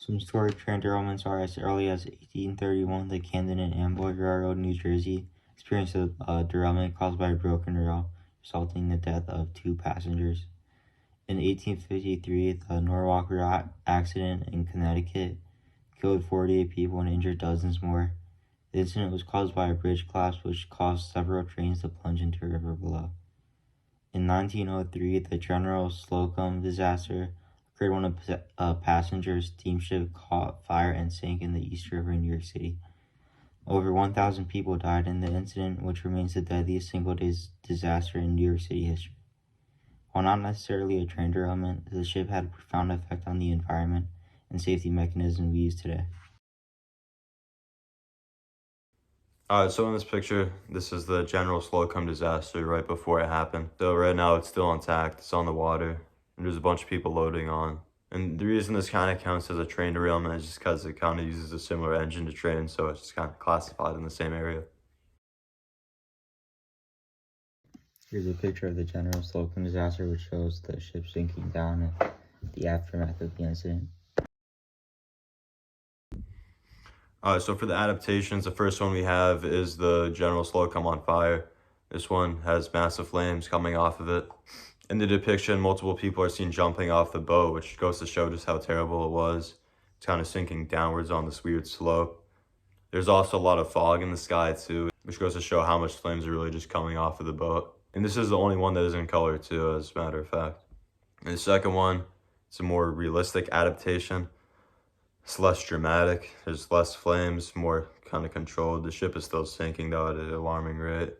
Some historic train derailments are as early as 1831, the Camden and Amboy Railroad, New Jersey, experienced a derailment caused by a broken rail, resulting in the death of 2 passengers. In 1853, the Norwalk accident in Connecticut killed 48 people and injured dozens more. The incident was caused by a bridge collapse which caused several trains to plunge into a river below. In 1903, the General Slocum disaster occurred when a passenger steamship caught fire and sank in the East River in New York City. Over 1,000 people died in the incident, which remains the deadliest single-day disaster in New York City history. While not necessarily a train derailment, the ship had a profound effect on the environment and safety mechanisms we use today. Alright, so in this picture, this is the General Slocum disaster right before it happened. So right now it's still intact, it's on the water, and there's a bunch of people loading on. And the reason this kind of counts as a train derailment is just because it kind of uses a similar engine to train, so it's just kind of classified in the same area. Here's a picture of the General Slocum disaster, which shows the ship sinking down and the aftermath of the incident. So for the adaptations, the first one we have is the General Slocum on fire. This one has massive flames coming off of it. In the depiction, multiple people are seen jumping off the boat, which goes to show just how terrible it was. It's kind of sinking downwards on this weird slope. There's also a lot of fog in the sky too, which goes to show how much flames are really just coming off of the boat. And this is the only one that is in color too, as a matter of fact. And the second one, it's a more realistic adaptation. It's less dramatic, there's less flames, more kind of controlled. The ship is still sinking though at an alarming rate.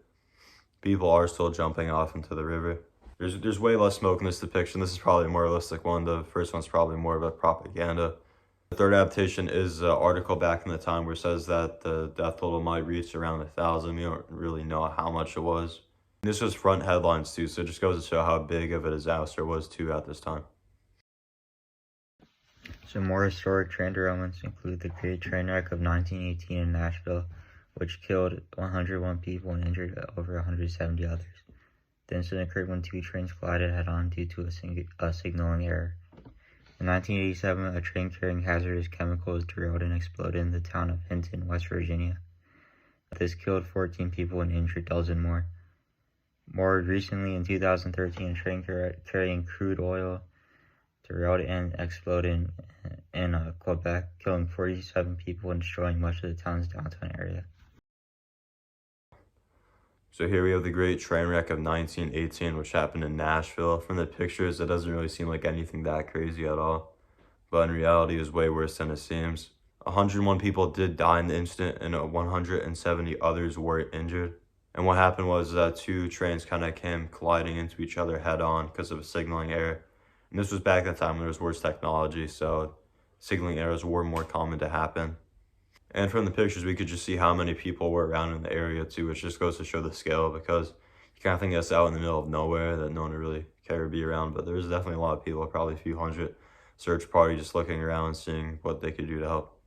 People are still jumping off into the river. There's way less smoke in this depiction. This is probably a more realistic one. The first one's probably more of a propaganda. The third adaptation is an article back in the time where it says that the death toll might reach around 1,000. We don't really know how much it was. And this was front headlines too, so it just goes to show how big of a disaster it was too at this time. Some more historic train derailments include the Great Train Wreck of 1918 in Nashville, which killed 101 people and injured over 170 others. The incident occurred when 2 trains collided head-on due to a signaling error. In 1987, a train carrying hazardous chemicals derailed and exploded in the town of Hinton, West Virginia. This killed 14 people and injured dozens more. More recently, in 2013, a train carrying crude oil derailed and exploded in Quebec, killing 47 people and destroying much of the town's downtown area. So here we have the Great Train Wreck of 1918, which happened in Nashville. From the pictures, it doesn't really seem like anything that crazy at all. But in reality, it was way worse than it seems. 101 people did die in the incident, and 170 others were injured. And what happened was that 2 trains kind of came colliding into each other head-on because of a signaling error. And this was back at the time when there was worse technology, so signaling errors were more common to happen. And from the pictures, we could just see how many people were around in the area too, which just goes to show the scale, because you kind of think that's out in the middle of nowhere that no one would really care to be around, but there's definitely a lot of people, probably a few hundred search party just looking around and seeing what they could do to help.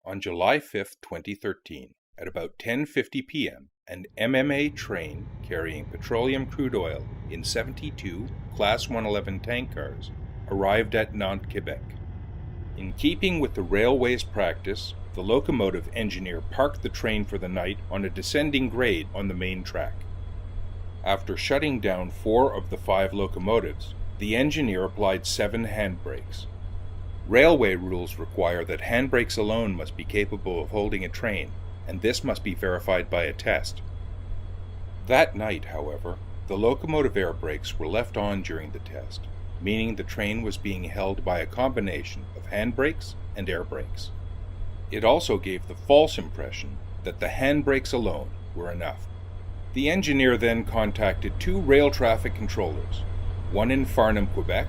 On July 5th, 2013, at about 10:50 p.m., an MMA train carrying petroleum crude oil in 72 Class 111 tank cars arrived at Nantes, Quebec. In keeping with the railway's practice, the locomotive engineer parked the train for the night on a descending grade on the main track. After shutting down 4 of the 5 locomotives, the engineer applied 7 handbrakes. Railway rules require that handbrakes alone must be capable of holding a train, and this must be verified by a test. That night, however, the locomotive air brakes were left on during the test, meaning the train was being held by a combination of handbrakes and air brakes. It also gave the false impression that the handbrakes alone were enough. The engineer then contacted 2 rail traffic controllers, one in Farnham, Quebec,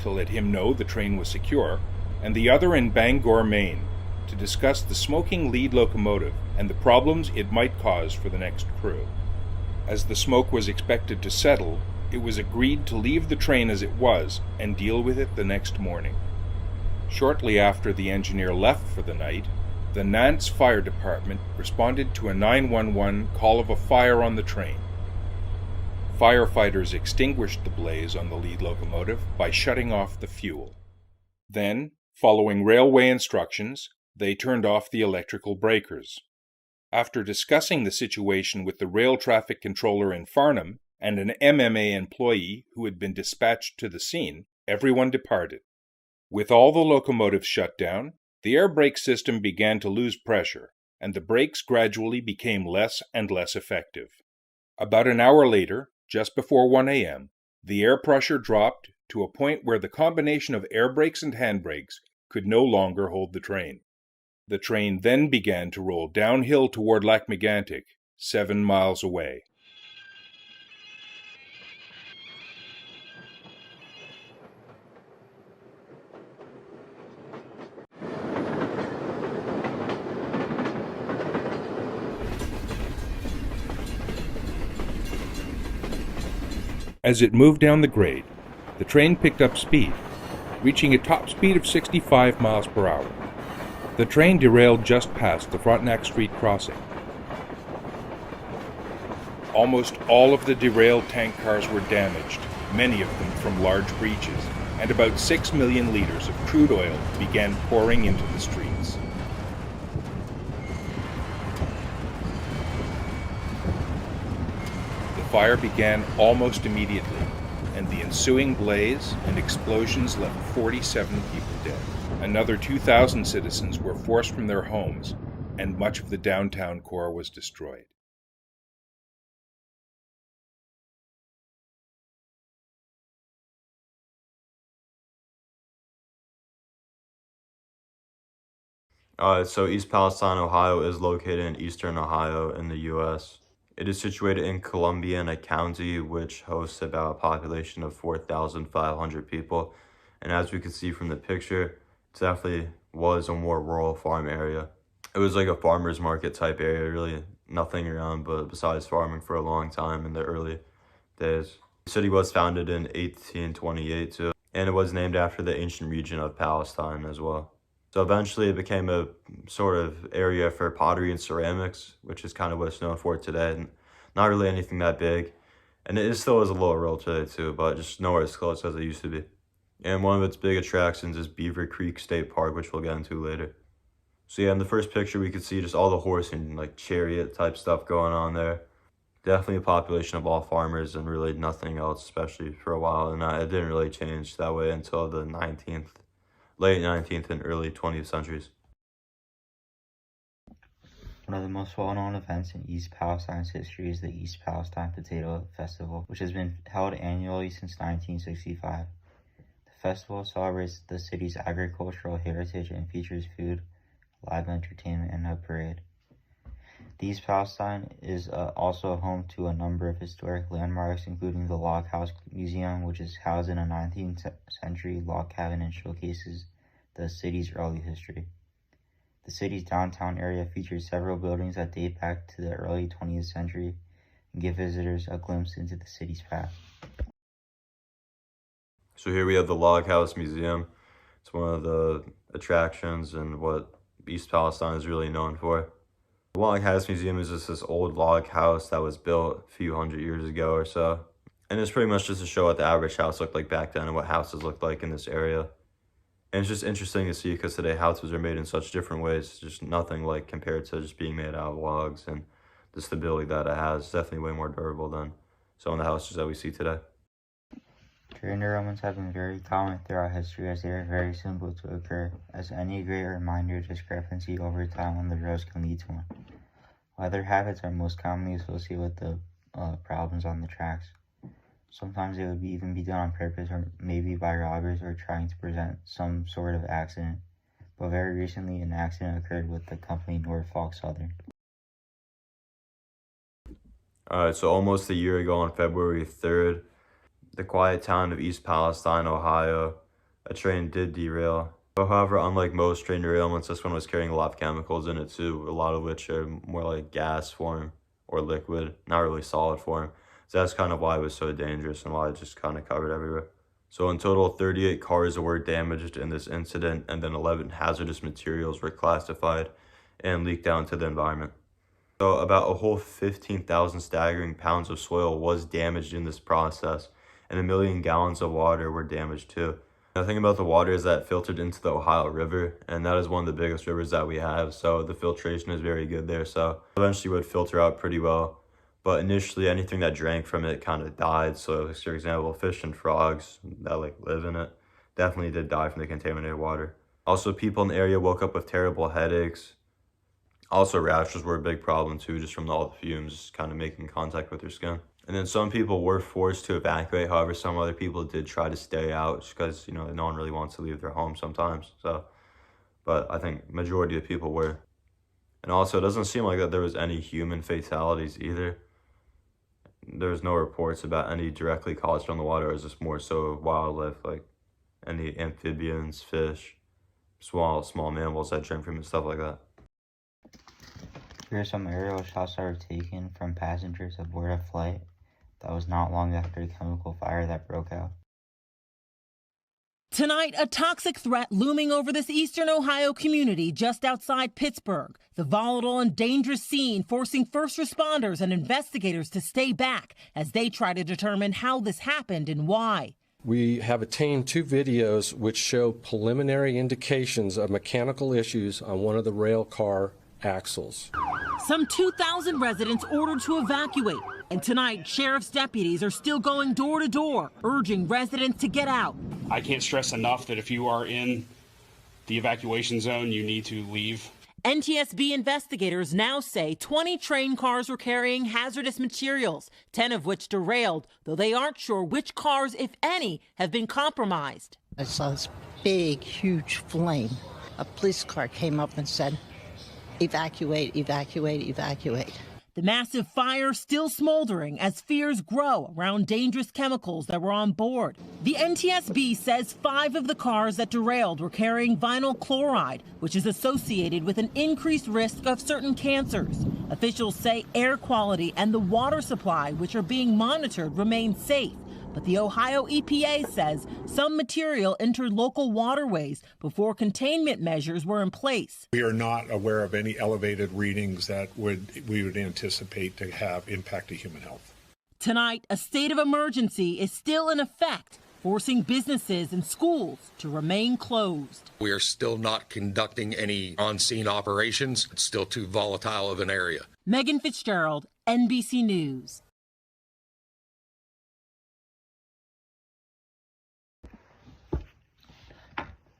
to let him know the train was secure, and the other in Bangor, Maine, to discuss the smoking lead locomotive and the problems it might cause for the next crew. As the smoke was expected to settle, it was agreed to leave the train as it was and deal with it the next morning. Shortly after the engineer left for the night, the Nantes Fire Department responded to a 911 call of a fire on the train. Firefighters extinguished the blaze on the lead locomotive by shutting off the fuel. Then, Following railway instructions, they turned off the electrical breakers. After discussing the situation with the rail traffic controller in Farnham and an MMA employee who had been dispatched to the scene, everyone departed. With all the locomotives shut down, the air brake system began to lose pressure, and the brakes gradually became less and less effective. About an hour later, just before 1 a.m., the air pressure dropped to a point where the combination of air brakes and handbrakes could no longer hold the train. The train then began to roll downhill toward Lac-Mégantic, 7 miles away. As it moved down the grade, the train picked up speed, reaching a top speed of 65 miles per hour. The train derailed just past the Frontenac Street crossing. Almost all of the derailed tank cars were damaged, many of them from large breaches, and about 6 million liters of crude oil began pouring into the streets. The fire began almost immediately, and the ensuing blaze and explosions left 47 people dead. Another 2,000 citizens were forced from their homes, and much of the downtown core was destroyed. So East Palestine, Ohio is located in eastern Ohio in the U.S. It is situated in Columbiana County, which hosts about a population of 4,500 people. And as we can see from the picture, it definitely was a more rural farm area. It was like a farmer's market type area, really nothing around but besides farming for a long time in the early days. The city was founded in 1828 too, and it was named after the ancient region of Palestine as well. So eventually it became a sort of area for pottery and ceramics, which is kind of what it's known for today. And not really anything that big. And it still is a little rural today too, but just nowhere as close as it used to be. And one of its big attractions is Beaver Creek State Park, which we'll get into later. So yeah, in the first picture we could see just all the horse and like chariot type stuff going on there. Definitely a population of all farmers and really nothing else, especially for a while. And it didn't really change that way until the late 19th and early 20th centuries. One of the most well-known events in East Palestine's history is the East Palestine Potato Festival, which has been held annually since 1965. The festival celebrates the city's agricultural heritage and features food, live entertainment, and a parade. The East Palestine is also home to a number of historic landmarks, including the Log House Museum, which is housed in a 19th century log cabin and showcases the city's early history. The city's downtown area features several buildings that date back to the early 20th century and give visitors a glimpse into the city's past. So here we have the Log House Museum. It's one of the attractions and what East Palestine is really known for. The Log House Museum is just this old log house that was built a few hundred years ago or so. And it's pretty much just to show what the average house looked like back then and what houses looked like in this area. And it's just interesting to see because today houses are made in such different ways. Just nothing like compared to just being made out of logs, and the stability that it has is definitely way more durable than some of the houses that we see today. Train derailments have been very common throughout history as they are very simple to occur, as any great or minor discrepancy over time on the roads can lead to one. Weather habits are most commonly associated with the problems on the tracks. Sometimes it would even be done on purpose or maybe by robbers or trying to prevent some sort of accident. But very recently an accident occurred with the company Norfolk Southern. Alright, so almost a year ago on February 3rd, the quiet town of East Palestine, Ohio, a train did derail. However, unlike most train derailments, this one was carrying a lot of chemicals in it too, a lot of which are more like gas form or liquid, not really solid form. So that's kind of why it was so dangerous and why it just kind of covered everywhere. So in total, 38 cars were damaged in this incident, and then 11 hazardous materials were classified and leaked out into the environment. So about a whole 15,000 staggering pounds of soil was damaged in this process, and 1 million gallons of water were damaged too. The thing about the water is that it filtered into the Ohio River, and that is one of the biggest rivers that we have, so the filtration is very good there, so eventually would filter out pretty well. But initially, anything that drank from it kind of died. So, like, for example, fish and frogs that like live in it definitely did die from the contaminated water. Also, people in the area woke up with terrible headaches. Also, rashes were a big problem too, just from all the fumes kind of making contact with their skin. And then some people were forced to evacuate. However, some other people did try to stay out just because, you know, no one really wants to leave their home sometimes. So, but I think majority of people were. And also, it doesn't seem like that there was any human fatalities either. There's no reports about any directly caused from the water. It's just more so wildlife, like any amphibians, fish, small mammals that drink from it, and stuff like that. Here are some aerial shots that were taken from passengers aboard a flight that was not long after a chemical fire that broke out. Tonight, a toxic threat looming over this eastern Ohio community just outside Pittsburgh. The volatile and dangerous scene forcing first responders and investigators to stay back as they try to determine how this happened and why. We have obtained 2 videos which show preliminary indications of mechanical issues on one of the rail car axles. Some 2,000 residents ordered to evacuate. And tonight, sheriff's deputies are still going door to door, urging residents to get out. I can't stress enough that if you are in the evacuation zone, you need to leave. NTSB investigators now say 20 train cars were carrying hazardous materials, 10 of which derailed, though they aren't sure which cars, if any, have been compromised. I saw this big, huge flame. A police car came up and said, evacuate, evacuate, evacuate. The massive fire still smoldering as fears grow around dangerous chemicals that were on board. The NTSB says 5 of the cars that derailed were carrying vinyl chloride, which is associated with an increased risk of certain cancers. Officials say air quality and the water supply, which are being monitored, remain safe. But the Ohio EPA says some material entered local waterways before containment measures were in place. We are not aware of any elevated readings that we would anticipate to have impact to human health. Tonight, a state of emergency is still in effect, forcing businesses and schools to remain closed. We are still not conducting any on-scene operations. It's still too volatile of an area. Megan Fitzgerald, NBC News.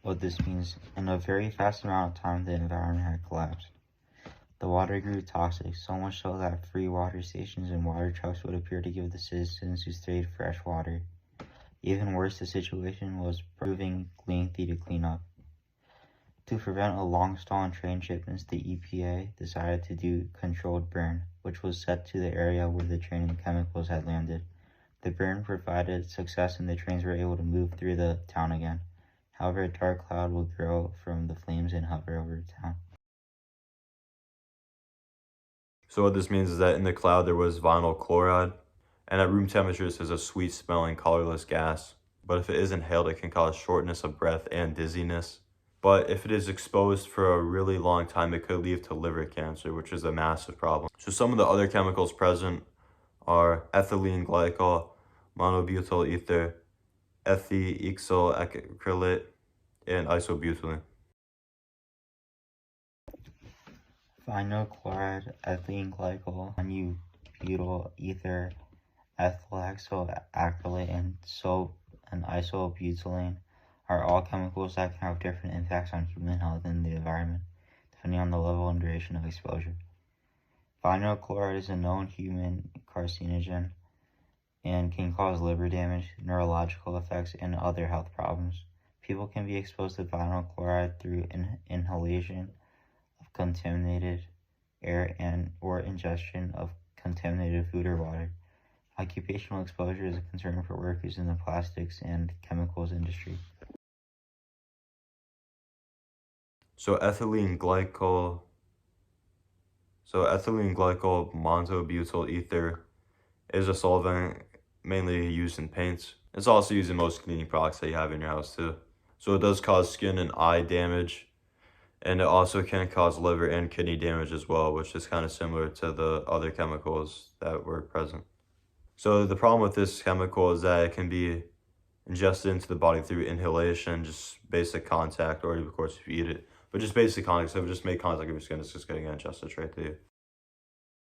What this means, in a very fast amount of time, the environment had collapsed. The water grew toxic, so much so that free water stations and water trucks would appear to give the citizens who stayed fresh water. Even worse, the situation was proving lengthy to clean up. To prevent a long stall in train shipments, the EPA decided to do controlled burn, which was set to the area where the train and chemicals had landed. The burn provided success and the trains were able to move through the town again. However, a dark cloud will grow from the flames and hover over the town. So what this means is that in the cloud there was vinyl chloride, and at room temperature this is a sweet smelling colorless gas. But if it is inhaled, it can cause shortness of breath and dizziness. But if it is exposed for a really long time, it could lead to liver cancer, which is a massive problem. So some of the other chemicals present are ethylene glycol, monobutyl ether, ethylene acrylate, and isobutylene. Vinyl chloride, ethylene glycol, monobutyl ether, ethyl acrylate, and soap and isobutylene are all chemicals that can have different impacts on human health and the environment, depending on the level and duration of exposure. Vinyl chloride is a known human carcinogen and can cause liver damage, neurological effects, and other health problems. People can be exposed to vinyl chloride through inhalation of contaminated air or ingestion of contaminated food or water. Occupational exposure is a concern for workers in the plastics and chemicals industry. So ethylene glycol monobutyl ether is a solvent mainly used in paints. It's also used in most cleaning products that you have in your house too. So it does cause skin and eye damage, and it also can cause liver and kidney damage as well, which is kind of similar to the other chemicals that were present. So the problem with this chemical is that it can be ingested into the body through inhalation, just basic contact, or of course if you eat it. But just basic contact, so if you just make contact with your skin, it's just getting ingested straight to you.